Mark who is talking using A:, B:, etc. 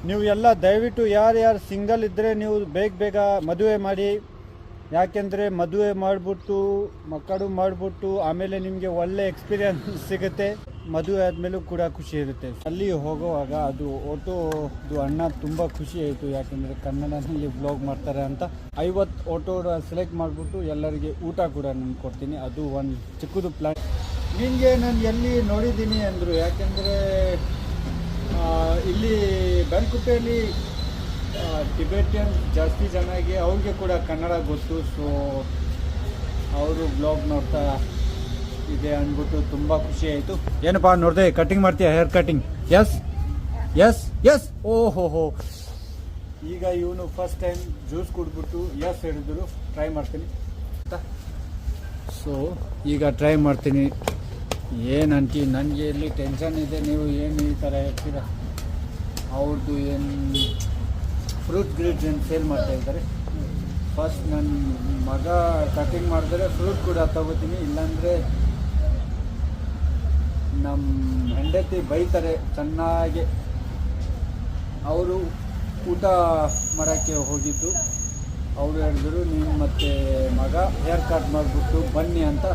A: ನೀವು ಎಲ್ಲ ದಯವಿಟ್ಟು ಯಾರು ಸಿಂಗಲ್ ಇದ್ದರೆ ನೀವು ಬೇಗ ಮದುವೆ ಮಾಡಿ. ಯಾಕೆಂದರೆ ಮದುವೆ ಮಾಡಿಬಿಟ್ಟು ಮಕ್ಕಳು ಮಾಡಿಬಿಟ್ಟು ಆಮೇಲೆ ನಿಮಗೆ ಒಳ್ಳೆ ಎಕ್ಸ್ಪೀರಿಯನ್ಸ್ ಸಿಗುತ್ತೆ. ಮದುವೆ ಆದಮೇಲೂ ಕೂಡ ಖುಷಿ ಇರುತ್ತೆ. ಅಲ್ಲಿ ಹೋಗುವಾಗ ಅದು ಆಟೋದು ಅಣ್ಣ ತುಂಬ ಖುಷಿ ಆಯಿತು, ಯಾಕೆಂದರೆ ಕನ್ನಡದಲ್ಲಿ ಬ್ಲಾಗ್ ಮಾಡ್ತಾರೆ ಅಂತ. 50 ಆಟೋ ಸೆಲೆಕ್ಟ್ ಮಾಡಿಬಿಟ್ಟು ಎಲ್ಲರಿಗೆ ಊಟ ಕೂಡ ನಾನು ಕೊಡ್ತೀನಿ. ಅದು ಒಂದು ಚಿಕ್ಕದು ಪ್ಲ್ಯಾನ್. ನಿಮಗೆ ನಾನು ಎಲ್ಲಿ ನೋಡಿದ್ದೀನಿ ಅಂದರು, ಯಾಕೆಂದರೆ ಇಲ್ಲಿ ಬ್ಯಾಂಕುಪೇಯಲ್ಲಿ ಟಿಬೆಟಿಯನ್ ಜಾಸ್ತಿ ಜನಗೆ ಅವ್ರಿಗೆ ಕೂಡ ಕನ್ನಡ ಗೊತ್ತು. ಸೊ ಅವರು ಬ್ಲಾಗ್ ನೋಡ್ತಾ ಇದೆ ಅಂದ್ಬಿಟ್ಟು ತುಂಬ ಖುಷಿ ಆಯಿತು. ಏನಪ್ಪ ನೋಡಿದೆ, ಕಟಿಂಗ್ ಮಾಡ್ತೀಯ? Hair cutting? Yes yes yes. ಓಹೋ, ಈಗ ಇವನು ಫಸ್ಟ್ ಟೈಮ್ ಜ್ಯೂಸ್ ಕುಡ್ಬಿಟ್ಟು ಎಸ್ ಹೇಳಿದ್ರು. ಟ್ರೈ ಮಾಡ್ತೀನಿ. ಸೊ ಈಗ ಟ್ರೈ ಮಾಡ್ತೀನಿ. ಏನಂತ ನನಗೆ ಇಲ್ಲಿ ಟೆನ್ಷನ್ ಇದೆ. ನೀವು ಏನು ಈ ಥರ ಹೇಳ್ತೀರ? ಅವ್ರದ್ದು ಏನು ಫ್ರೂಟ್ ಗ್ರೀಡ್ಸ್ ಏನು ಸೇಲ್ ಮಾಡ್ತಾಯಿದ್ದಾರೆ. ಫಸ್ಟ್ ನನ್ನ ಮಗ ಕಟಿಂಗ್ ಮಾಡಿದ್ರೆ ಫ್ರೂಟ್ ಕೂಡ ತಗೋತೀನಿ, ಇಲ್ಲಾಂದರೆ ನಮ್ಮ ಹೆಂಡತಿ ಬೈತಾರೆ ಚೆನ್ನಾಗಿ. ಅವರು ಊಟ ಮಾಡೋಕ್ಕೆ ಹೋಗಿದ್ದು, ಅವರು ಹೇಳಿದ್ರು ನೀನು ಮತ್ತು ಮಗ ಹೇರ್ ಕಟ್ ಮಾಡಿಬಿಟ್ಟು ಬನ್ನಿ ಅಂತ.